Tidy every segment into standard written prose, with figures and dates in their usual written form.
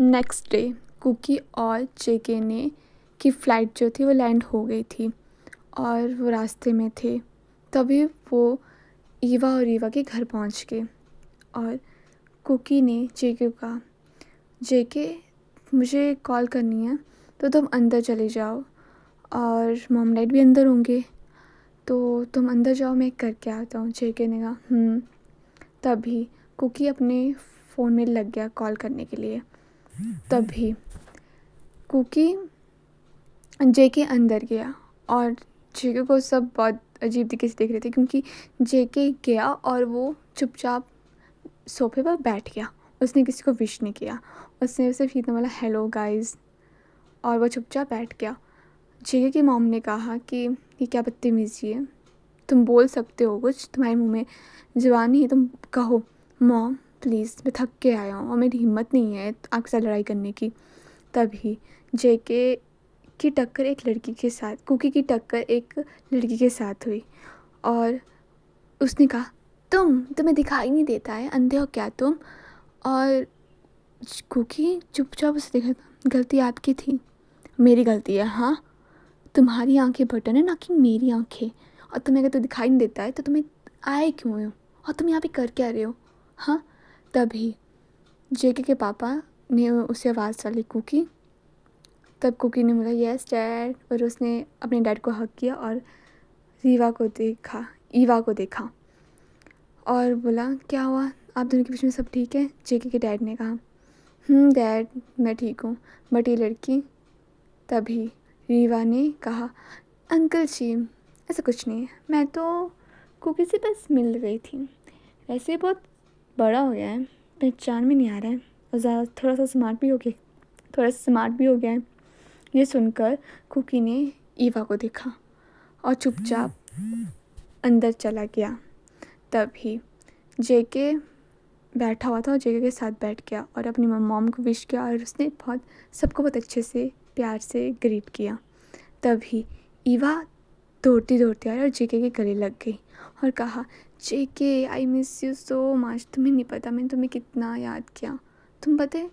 Next day cookie और जेके ने की फ़्लाइट जो थी वो लैंड हो गई थी और वो रास्ते में थे। तभी वो ईवा और ईवा के घर पहुंच गए और कुकी ने जेके को कहा, जेके मुझे कॉल करनी है तो तुम अंदर चले जाओ और मॉम डैड भी अंदर होंगे, तो तुम अंदर जाओ, मैं करके आता हूँ। जेके ने कहा। तभी कुकी अपने फ़ोन में लग गया कॉल करने के लिए। तभी कुकी जेके अंदर गया और जेके को सब बहुत अजीब तरीके से देख रहे थे क्योंकि जेके गया और वो चुपचाप सोफे पर बैठ गया। उसने किसी को विश नहीं किया, उसने सिर्फ इतना बोला हेलो गाइस और वो चुपचाप बैठ गया। जेके की मॉम ने कहा कि ये क्या बदतमीज़ी है, तुम बोल सकते हो कुछ, तुम्हारे मुंह में ज़ुबान नहीं है, तुम कहो। मॉम प्लीज़, मैं थक के आया हूँ और मेरी हिम्मत नहीं है आपके साथ लड़ाई करने की। तभी जेके की टक्कर एक लड़की के साथ, कुकी की टक्कर एक लड़की के साथ हुई और उसने कहा तुम्हें दिखाई नहीं देता है, अंधे हो क्या तुम? और कुकी चुपचाप उसे देखा, गलती आपकी थी। मेरी गलती है? हाँ, तुम्हारी आंखें बटन है ना कि मेरी आंखें, और तुम्हें अगर तो दिखाई नहीं देता है तो तुम्हें आए क्यों हो और तुम यहाँ पे कर क्या रहे हो? हाँ। तभी जेके के पापा ने उसे आवाज़ डाली कुकी। तब कुकी ने बोला यस डैड, और उसने अपने डैड को हक किया और ईवा को देखा और बोला क्या हुआ, आप दोनों के बीच में सब ठीक है? जेके के डैड ने कहा डैड मैं ठीक हूँ, बट ये लड़की। तभी रीवा ने कहा अंकल जी ऐसा कुछ नहीं है, मैं तो कुकी से बस मिल गई थी, वैसे बहुत बड़ा हो गया है, पहचान में नहीं आ रहा है और ज़्यादा थोड़ा सा स्मार्ट भी हो गया है। ये सुनकर कुकी ने ईवा को देखा और चुपचाप अंदर चला गया। तभी जेके बैठा हुआ था और जेके के साथ बैठ गया और अपनी मॉम को विश किया और उसने सबको बहुत अच्छे से प्यार से ग्रीट किया। तभी ईवा दौड़ती दौड़ती आई और जेके के गले लग गई और कहा JK I miss you so much, तुम्हें नहीं पता मैंने तुम्हें कितना याद किया, तुम पता है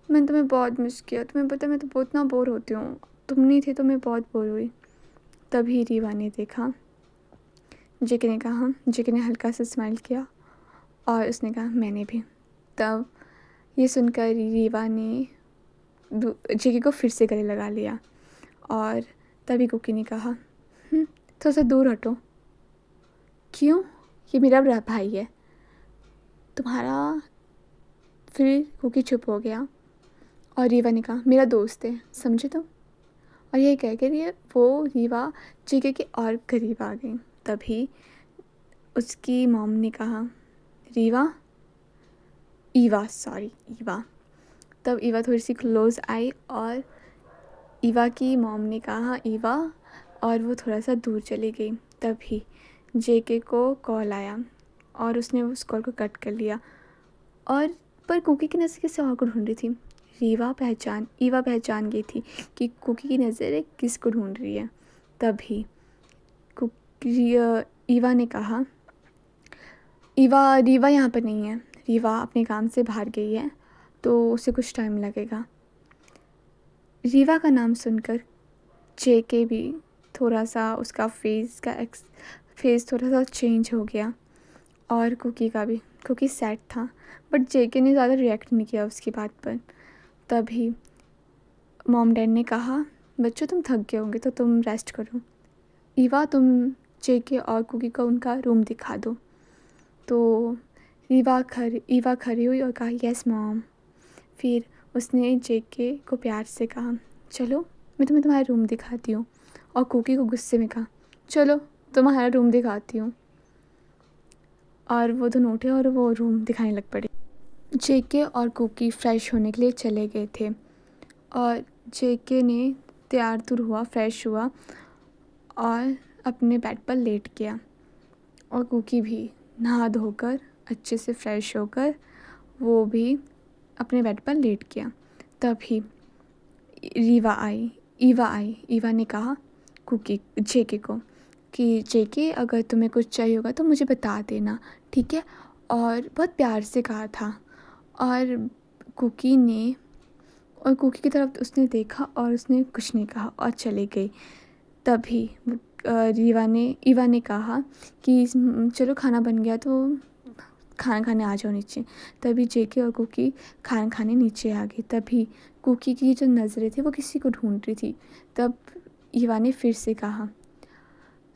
मैंने तुम्हें बहुत मिस किया, तुम्हें पता है मैं तो बहुत ना बोर होती हूँ, तुम नहीं थे तो मैं बहुत बोर हुई। तभी रीवा ने देखा, जेके ने कहा, जेके ने हल्का सा स्माइल किया और उसने कहा मैंने भी। तब ये सुनकर रीवा ने जेके को फिर से गले लगा लिया और तभी कुकी ने कहा थोड़ा सा दूर हटो। क्यों? ये मेरा भाई है तुम्हारा। फिर कुकी चुप हो गया और रीवा ने कहा मेरा दोस्त है, समझे तुम? और यही कह कर वो रीवा जेके के और करीब आ गई। तभी उसकी मॉम ने कहा ईवा। तब ईवा थोड़ी सी क्लोज आई और ईवा की मॉम ने कहा ईवा, और वो थोड़ा सा दूर चली गई। तभी जेके को कॉल आया और उसने उस कॉल को कट कर लिया और पर कुकी की नज़र किसी और को ढूंढ रही थी। ईवा पहचान गई थी कि कुकी की नज़र किसको ढूंढ रही है। तभी ईवा ने कहा रीवा यहाँ पर नहीं है, रीवा अपने काम से बाहर गई है तो उसे कुछ टाइम लगेगा। रीवा का नाम सुनकर जेके भी थोड़ा सा उसका फेस थोड़ा सा चेंज हो गया और कुकी सैड था, बट जेके ने ज़्यादा रिएक्ट नहीं किया उसकी बात पर। तभी मॉम डैड ने कहा बच्चों तुम थक गए होंगे तो तुम रेस्ट करो, ईवा तुम जेके और कुकी को उनका रूम दिखा दो। तो ईवा खड़ी हुई और कहा यस मॉम। फिर उसने जेके को प्यार से कहा चलो मैं तुम्हें तुम्हारा रूम दिखाती हूँ, और कुकी को गुस्से में कहा चलो तुम्हारा रूम दिखाती हूँ, और वो दोनों उठे और वो रूम दिखाने लग पड़े। जेके और कुकी फ्रेश होने के लिए चले गए थे और जेके ने तैयार तुर हुआ, फ्रेश हुआ और अपने बेड पर लेट गया और कुकी भी नहा धोकर अच्छे से फ्रेश होकर वो भी अपने बेड पर लेट गया। तभी ईवा ने कहा जेके को कि जेके अगर तुम्हें कुछ चाहिए होगा तो मुझे बता देना, ठीक है? और बहुत प्यार से कहा था। और कुकी ने और कुकी की तरफ उसने देखा और उसने कुछ नहीं कहा और चली गई। तभी ईवा ने कहा कि चलो खाना बन गया तो खाना खाने आ जाओ नीचे। तभी जेके और कुकी खाना खाने नीचे आ गई। तभी कुकी की जो नज़रें थी वो किसी को ढूंढ रही थी। तब ईवा ने फिर से कहा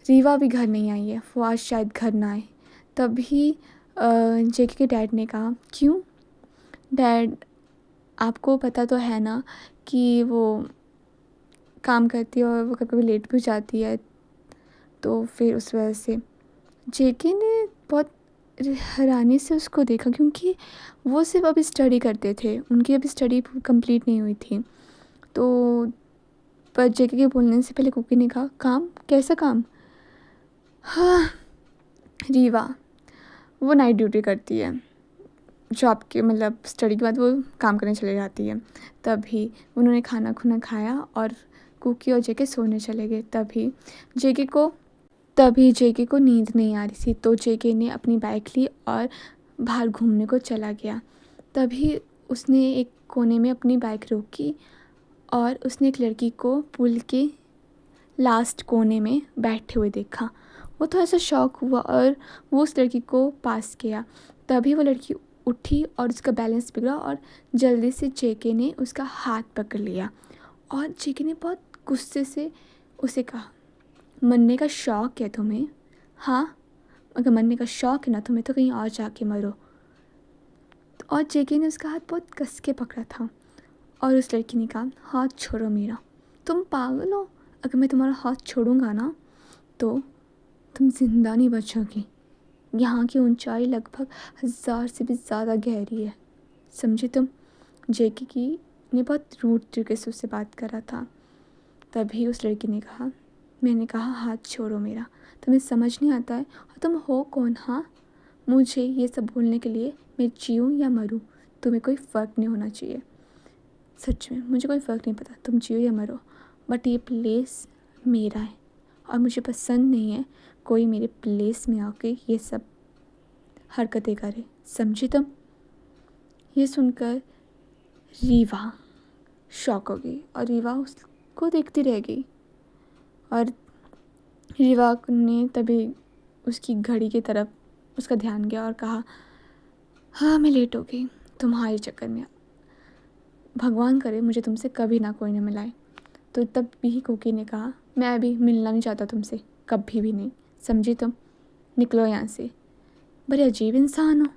रीवा भी घर नहीं आई है, वो आज शायद घर ना आए। तभी जेके के डैड ने कहा क्यों डैड, आपको पता तो है ना कि वो काम करती है और वो कभी कभी लेट भी हो जाती है। तो फिर उस वजह से जेके ने बहुत हैरानी से उसको देखा, क्योंकि वो सिर्फ अभी स्टडी करते थे, उनकी अभी स्टडी कंप्लीट नहीं हुई थी। तो पर जेके के बोलने से पहले कुकी ने कहा काम, कैसा काम? हाँ, रीवा वो नाइट ड्यूटी करती है, जॉब के मतलब स्टडी के बाद वो काम करने चली जाती है। तभी उन्होंने खाना खुना खाया और कुकी और जेके सोने चले गए। जेके को तभी जेके को नींद नहीं आ रही थी, तो जेके ने अपनी बाइक ली और बाहर घूमने को चला गया। तभी उसने एक कोने में अपनी बाइक रोकी और उसने एक लड़की को पुल के लास्ट कोने में बैठे हुए देखा। वो थोड़ा सा शॉक हुआ और वो उस लड़की को पास किया। तभी वो लड़की उठी और उसका बैलेंस बिगड़ा और जल्दी से जेके ने उसका हाथ पकड़ लिया और जेके ने बहुत गुस्से से उसे कहा मरने का शौक है तुम्हें? हाँ, अगर मरने का शौक है ना तुम्हें तो कहीं और जाके मरो। और जेके ने उसका हाथ बहुत कस के पकड़ा था और उस लड़की ने कहा हाथ छोड़ो मेरा, तुम पागल हो? अगर मैं तुम्हारा हाथ छोड़ूंगा ना तो तुम जिंदा नहीं बचोगी। यहाँ की ऊंचाई लगभग 1000 से भी ज़्यादा गहरी है, समझे तुम? जेके की ने बहुत रूड तरीके से उससे बात करा था। तभी उस लड़की ने कहा मैंने कहा हाथ छोड़ो मेरा, तुम्हें समझ नहीं आता है? और तुम हो कौन? हाँ, मुझे ये सब बोलने के लिए मैं जीऊँ या मरूँ तुम्हें कोई फ़र्क नहीं होना चाहिए। सच में मुझे कोई फ़र्क नहीं पता तुम जियो या मरो, बट ये प्लेस मेरा है और मुझे पसंद नहीं है कोई मेरे प्लेस में आके ये सब हरकतें करे, समझी तुम? ये सुनकर रीवा शॉक हो गई और रीवा उसको देखती रह गई। और रीवा ने तभी उसकी घड़ी की तरफ उसका ध्यान गया और कहा हाँ मैं लेट हो गई तुम्हारे चक्कर में, भगवान करे मुझे तुमसे कभी ना कोई ना मिलाए। तो तब भी कुकी ने कहा मैं अभी मिलना नहीं चाहता तुमसे, कभी भी नहीं, समझी तुम? निकलो यहाँ से, बड़े अजीब इंसान हो।